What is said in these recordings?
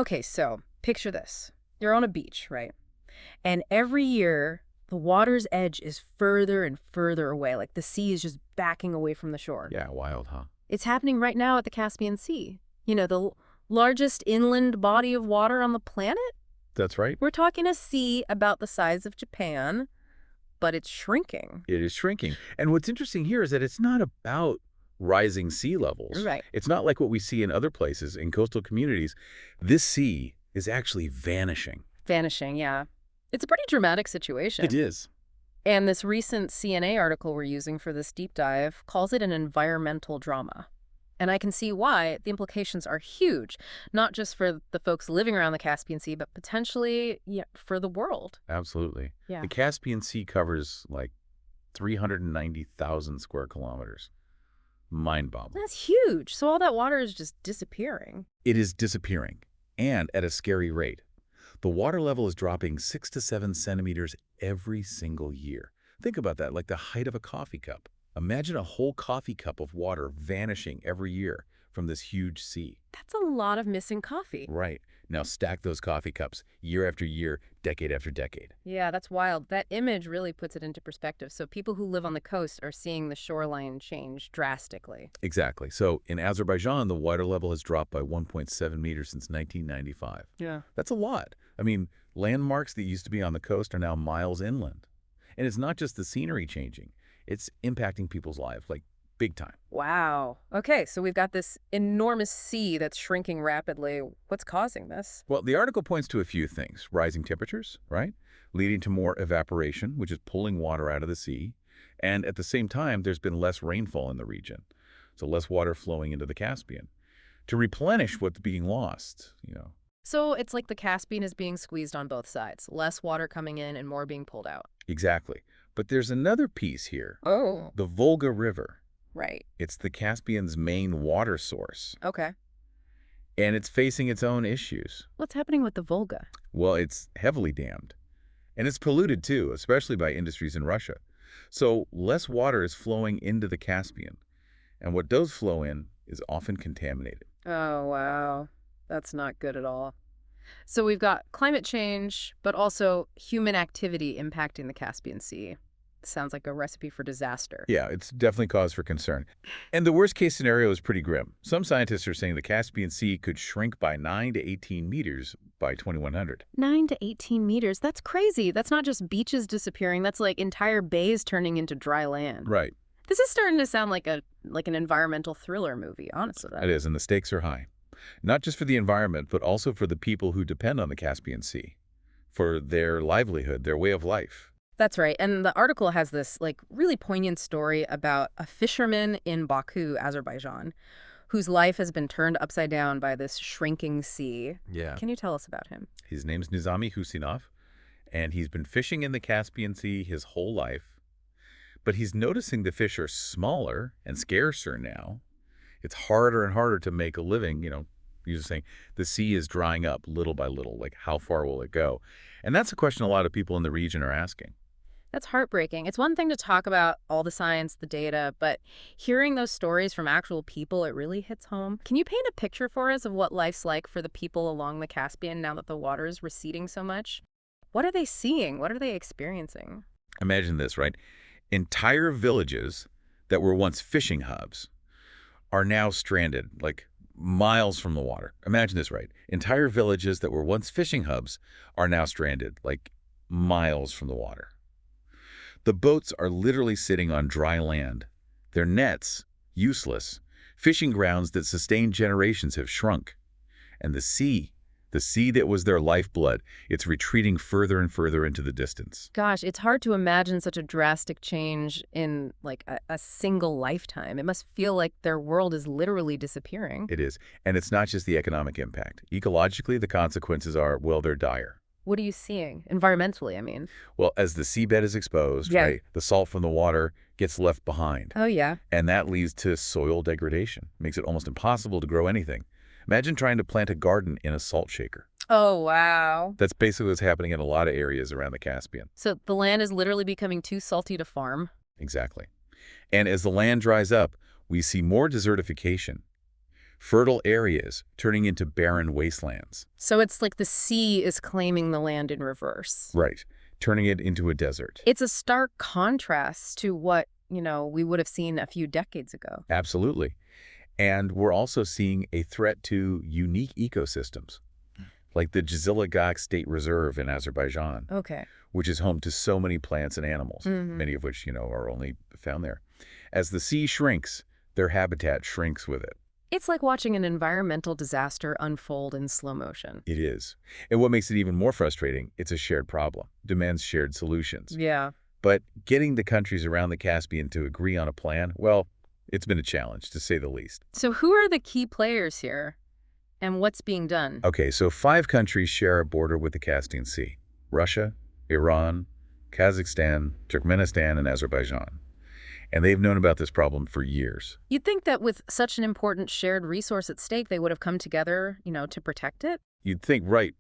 Okay, so picture this. You're on a beach, right? And every year, the water's edge is further and further away, like the sea is just backing away from the shore. Yeah, wild, huh? It's happening right now at the Caspian Sea. The largest inland body of water on the planet? That's right. We're talking a sea about the size of Japan, but it's shrinking. It is shrinking. And what's interesting here is that it's not about rising sea levels. Right. It's not like what we see in other places, in coastal communities. This sea is actually vanishing. Vanishing, yeah. It's a pretty dramatic situation. It is. And this recent CNA article we're using for this deep dive calls it an environmental drama. And I can see why. The implications are huge, not just for the folks living around the Caspian Sea, but potentially for the world. Absolutely. Yeah. The Caspian Sea covers like 390,000 square kilometers. Mind-boggling. That's huge. So all that water is just disappearing. It is disappearing, and at a scary rate. The water level is dropping 6 to 7 centimeters every single year. Think about that, like the height of a coffee cup. Imagine a whole coffee cup of water vanishing every year from this huge sea. That's a lot of missing coffee. Right. Now stack those coffee cups year after year, decade after decade. Yeah, that's wild. That image really puts it into perspective. So people who live on the coast are seeing the shoreline change drastically. Exactly. So in Azerbaijan, the water level has dropped by 1.7 meters since 1995. Yeah. That's a lot. I mean, landmarks that used to be on the coast are now miles inland. And it's not just the scenery changing. It's impacting people's lives, like big time. Wow. Okay, so we've got this enormous sea that's shrinking rapidly. What's causing this? Well, the article points to a few things. Rising temperatures, right? Leading to more evaporation, which is pulling water out of the sea. And at the same time, there's been less rainfall in the region. So less water flowing into the Caspian. To replenish what's being lost. So it's like the Caspian is being squeezed on both sides. Less water coming in and more being pulled out. Exactly. But there's another piece here. Oh. The Volga River. Right. It's the Caspian's main water source. Okay. And it's facing its own issues. What's happening with the Volga? Well, it's heavily dammed. And it's polluted too, especially by industries in Russia. So less water is flowing into the Caspian. And what does flow in is often contaminated. Oh, wow. That's not good at all. So we've got climate change, but also human activity impacting the Caspian Sea. Sounds like a recipe for disaster. Yeah, it's definitely cause for concern. And the worst case scenario is pretty grim. Some scientists are saying the Caspian Sea could shrink by 9 to 18 meters by 2100. 9 to 18 meters. That's crazy. That's not just beaches disappearing. That's like entire bays turning into dry land. Right. This is starting to sound like an environmental thriller movie, honestly. It is, and the stakes are high. Not just for the environment, but also for the people who depend on the Caspian Sea, for their livelihood, their way of life. That's right. And the article has this really poignant story about a fisherman in Baku, Azerbaijan, whose life has been turned upside down by this shrinking sea. Yeah. Can you tell us about him? His name's Nizami Husinov, and he's been fishing in the Caspian Sea his whole life. But he's noticing the fish are smaller and scarcer now. It's harder and harder to make a living. You're just saying the sea is drying up little by little. Like, how far will it go? And that's a question a lot of people in the region are asking. That's heartbreaking. It's one thing to talk about all the science, the data, but hearing those stories from actual people, it really hits home. Can you paint a picture for us of what life's like for the people along the Caspian now that the water is receding so much? What are they seeing? What are they experiencing? Imagine this, right? Entire villages that were once fishing hubs are now stranded, like miles from the water. Imagine this, right? Entire villages that were once fishing hubs are now stranded, like miles from the water. The boats are literally sitting on dry land. Their nets, useless. Fishing grounds that sustained generations have shrunk. And the sea that was their lifeblood, it's retreating further and further into the distance. Gosh, it's hard to imagine such a drastic change in a single lifetime. It must feel like their world is literally disappearing. It is. And it's not just the economic impact. Ecologically, the consequences are, well, they're dire. What are you seeing? Environmentally, I mean. Well, as the seabed is exposed, Yeah. right, the salt from the water gets left behind. Oh, yeah. And that leads to soil degradation. Makes it almost impossible to grow anything. Imagine trying to plant a garden in a salt shaker. Oh, wow. That's basically what's happening in a lot of areas around the Caspian. So the land is literally becoming too salty to farm. Exactly. And as the land dries up, we see more desertification. Fertile areas turning into barren wastelands. So it's like the sea is claiming the land in reverse. Right. Turning it into a desert. It's a stark contrast to what, we would have seen a few decades ago. Absolutely. And we're also seeing a threat to unique ecosystems, like the Jizilagak State Reserve in Azerbaijan, Okay. which is home to so many plants and animals, Mhm. many of which, are only found there. As the sea shrinks, their habitat shrinks with it. It's like watching an environmental disaster unfold in slow motion. It is. And what makes it even more frustrating, it's a shared problem, demands shared solutions. Yeah. But getting the countries around the Caspian to agree on a plan, well, it's been a challenge, to say the least. So who are the key players here? And what's being done? Okay, so 5 countries share a border with the Caspian Sea: Russia, Iran, Kazakhstan, Turkmenistan, and Azerbaijan. And they've known about this problem for years. You'd think that with such an important shared resource at stake, they would have come together, to protect it? You'd think, right,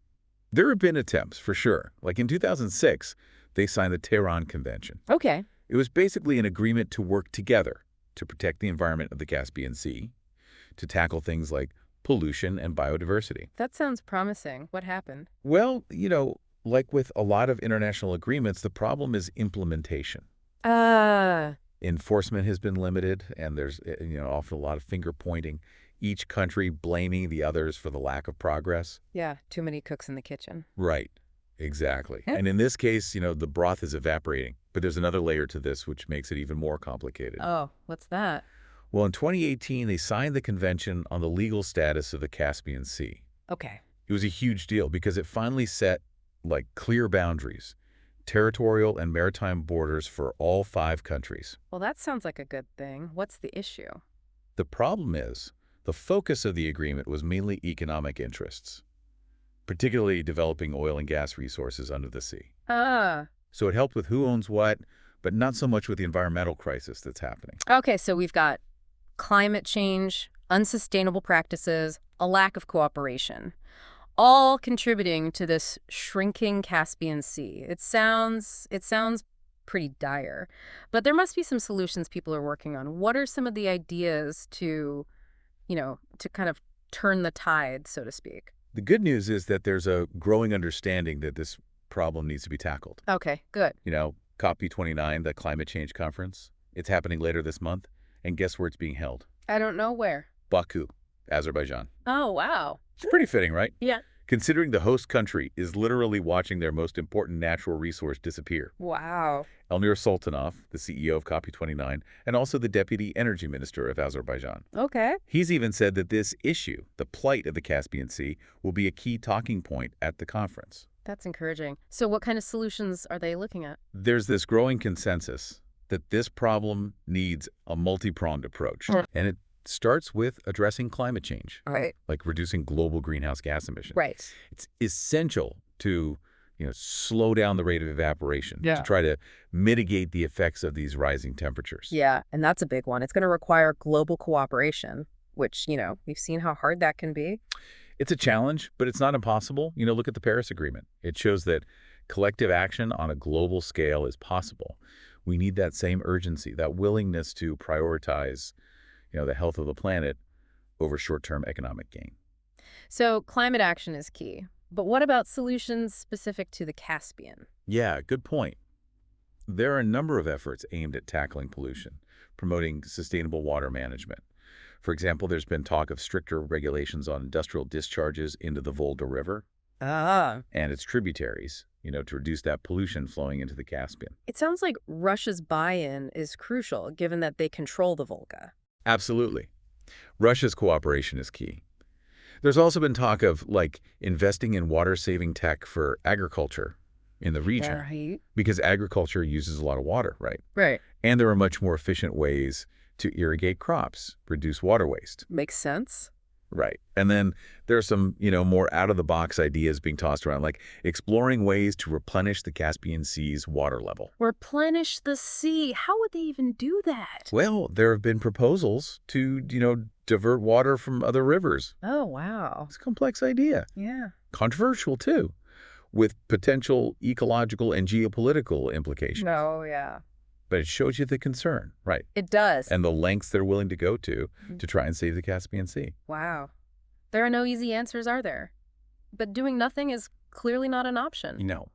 there have been attempts, for sure. Like in 2006, they signed the Tehran Convention. Okay. It was basically an agreement to work together to protect the environment of the Caspian Sea, to tackle things like pollution and biodiversity. That sounds promising. What happened? Well, like with a lot of international agreements, the problem is implementation. Ah. Enforcement has been limited, and there's often a lot of finger pointing, each country blaming the others for the lack of progress. Yeah, too many cooks in the kitchen. Right. Exactly. Yeah. And in this case, the broth is evaporating. But there's another layer to this which makes it even more complicated. Oh, what's that? Well, in 2018, they signed the Convention on the Legal Status of the Caspian Sea. Okay. It was a huge deal because it finally set, clear boundaries, territorial and maritime borders for all 5 countries. Well, that sounds like a good thing. What's the issue? The problem is, the focus of the agreement was mainly economic interests, particularly developing oil and gas resources under the sea. Ah. So it helped with who owns what, but not so much with the environmental crisis that's happening. Okay, so we've got climate change, unsustainable practices, a lack of cooperation, all contributing to this shrinking Caspian Sea. It sounds pretty dire, but there must be some solutions people are working on. What are some of the ideas to kind of turn the tide, so to speak? The good news is that there's a growing understanding that this problem needs to be tackled. Okay, good. COP29, the climate change conference, it's happening later this month. And guess where it's being held? I don't know where. Baku, Azerbaijan. Oh, wow. It's pretty fitting, right? Yeah. Considering the host country is literally watching their most important natural resource disappear. Wow. Elnur Sultanov, the CEO of COP29, and also the Deputy Energy Minister of Azerbaijan. Okay. He's even said that this issue, the plight of the Caspian Sea, will be a key talking point at the conference. That's encouraging. So what kind of solutions are they looking at? There's this growing consensus that this problem needs a multi-pronged approach. And it starts with addressing climate change, Right. like reducing global greenhouse gas emissions. Right. It's essential to slow down the rate of evaporation, Yeah. to try to mitigate the effects of these rising temperatures. Yeah, and that's a big one. It's going to require global cooperation, which, we've seen how hard that can be. It's a challenge, but it's not impossible. Look at the Paris Agreement. It shows that collective action on a global scale is possible. We need that same urgency, that willingness to prioritize, the health of the planet over short-term economic gain. So climate action is key. But what about solutions specific to the Caspian? Yeah, good point. There are a number of efforts aimed at tackling pollution, promoting sustainable water management. For example, there's been talk of stricter regulations on industrial discharges into the Volga River Ah. and its tributaries, to reduce that pollution flowing into the Caspian. It sounds like Russia's buy-in is crucial, given that they control the Volga. Absolutely. Russia's cooperation is key. There's also been talk of, investing in water-saving tech for agriculture in the region. Right. Because agriculture uses a lot of water, right? Right. And there are much more efficient ways to irrigate crops, reduce water waste. Makes sense. Right. And then there's some, more out-of-the-box ideas being tossed around, like exploring ways to replenish the Caspian Sea's water level. Replenish the sea. How would they even do that? Well, there have been proposals to, divert water from other rivers. Oh, wow. It's a complex idea. Yeah. Controversial, too, with potential ecological and geopolitical implications. No, yeah. but it shows you the concern, right? It does. And the lengths they're willing to go Mhm. to try and save the Caspian Sea. Wow. There are no easy answers, are there? But doing nothing is clearly not an option. No.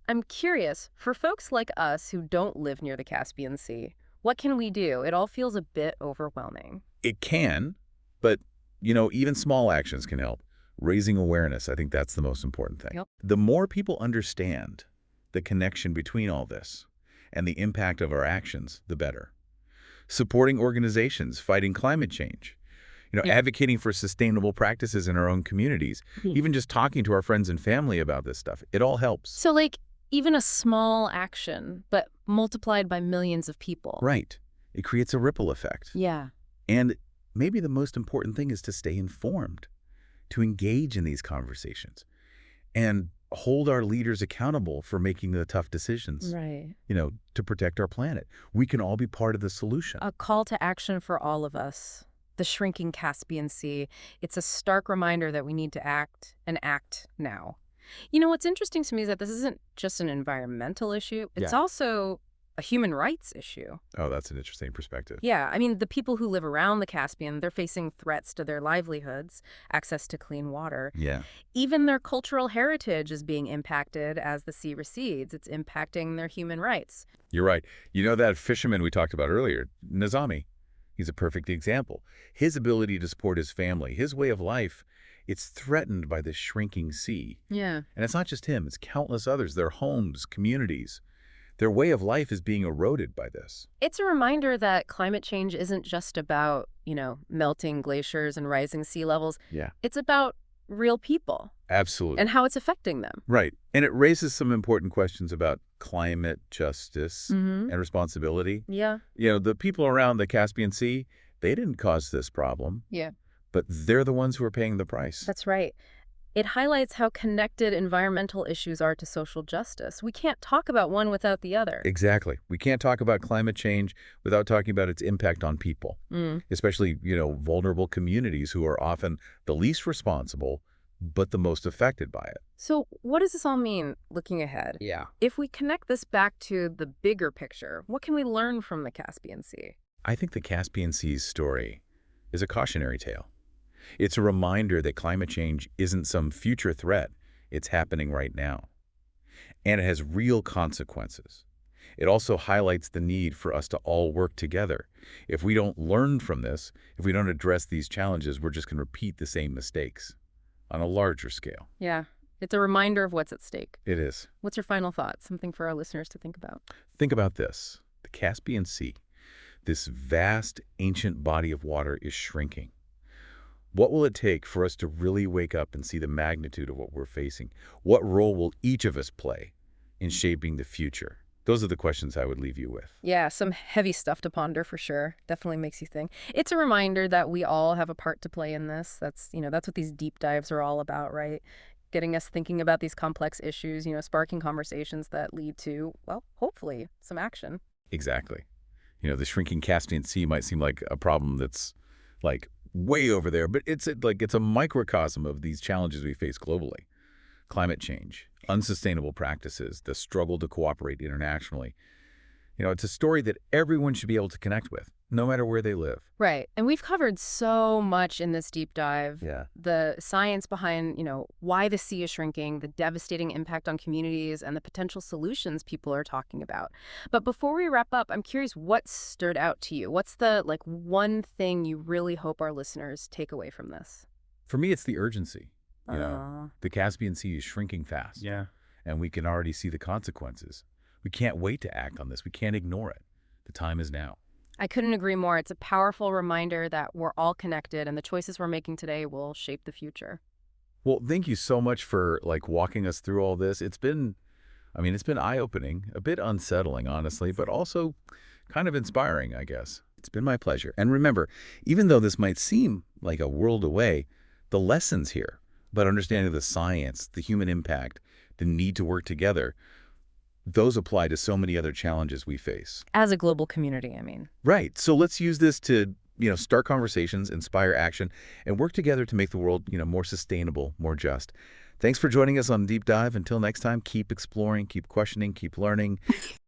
I'm curious, for folks like us who don't live near the Caspian Sea, what can we do? It all feels a bit overwhelming. It can, but, even small actions can help. Raising awareness, I think that's the most important thing. Yep. The more people understand the connection between all this and the impact of our actions, the better. Supporting organizations fighting climate change, Yeah. advocating for sustainable practices in our own communities, even just talking to our friends and family about this stuff, it all helps. So, like, even a small action, but multiplied by millions of people. Right. It creates a ripple effect. Yeah. And maybe the most important thing is to stay informed, to engage in these conversations, and hold our leaders accountable for making the tough decisions, Right. to protect our planet. We can all be part of the solution. A call to action for all of us. The shrinking Caspian Sea. It's a stark reminder that we need to act, and act now. What's interesting to me is that this isn't just an environmental issue. It's Yeah. also a human rights issue. Oh, that's an interesting perspective. Yeah, I mean, the people who live around the Caspian, they're facing threats to their livelihoods, access to clean water. Yeah. Even their cultural heritage is being impacted as the sea recedes. It's impacting their human rights. You're right. That fisherman we talked about earlier, Nizami, he's a perfect example. His ability to support his family, his way of life, it's threatened by this shrinking sea. Yeah. And it's not just him, it's countless others, their homes, communities. Their way of life is being eroded by this. It's a reminder that climate change isn't just about, melting glaciers and rising sea levels. Yeah. It's about real people Absolutely. and how it's affecting them. Right. And it raises some important questions about climate justice Mm-hmm. and responsibility. Yeah. The people around the Caspian Sea, they didn't cause this problem, Yeah. but they're the ones who are paying the price. That's right. It highlights how connected environmental issues are to social justice. We can't talk about one without the other. Exactly. We can't talk about climate change without talking about its impact on people, Mm. especially, vulnerable communities who are often the least responsible, but the most affected by it. So what does this all mean looking ahead? Yeah. If we connect this back to the bigger picture, what can we learn from the Caspian Sea? I think the Caspian Sea's story is a cautionary tale. It's a reminder that climate change isn't some future threat. It's happening right now. And it has real consequences. It also highlights the need for us to all work together. If we don't learn from this, if we don't address these challenges, we're just going to repeat the same mistakes on a larger scale. Yeah, it's a reminder of what's at stake. It is. What's your final thought? Something for our listeners to think about. Think about this. The Caspian Sea, this vast, ancient body of water, is shrinking. What will it take for us to really wake up and see the magnitude of what we're facing? What role will each of us play in shaping the future? Those are the questions I would leave you with. Yeah, some heavy stuff to ponder for sure. Definitely makes you think. It's a reminder that we all have a part to play in this. That's what these deep dives are all about, right? Getting us thinking about these complex issues, sparking conversations that lead to, well, hopefully some action. Exactly. The shrinking Caspian Sea might seem like a problem that's like way over there, but it's a microcosm of these challenges we face globally. Climate change, unsustainable practices, the struggle to cooperate internationally. It's a story that everyone should be able to connect with, no matter where they live. Right. And we've covered so much in this deep dive. Yeah. The science behind, why the sea is shrinking, the devastating impact on communities, and the potential solutions people are talking about. But before we wrap up, I'm curious what stood out to you. What's the, one thing you really hope our listeners take away from this? For me, it's the urgency. Uh, The Caspian Sea is shrinking fast. Yeah. And we can already see the consequences. We can't wait to act on this. We can't ignore it. The time is now. I couldn't agree more. It's a powerful reminder that we're all connected and the choices we're making today will shape the future. Well, thank you so much for walking us through all this. It's been eye-opening, a bit unsettling, honestly, but also kind of inspiring, I guess. It's been my pleasure. And remember, even though this might seem like a world away, the lessons here about understanding the science, the human impact, the need to work together, those apply to so many other challenges we face. As a global community, I mean. Right. So let's use this to, start conversations, inspire action, and work together to make the world, more sustainable, more just. Thanks for joining us on Deep Dive. Until next time, keep exploring, keep questioning, keep learning.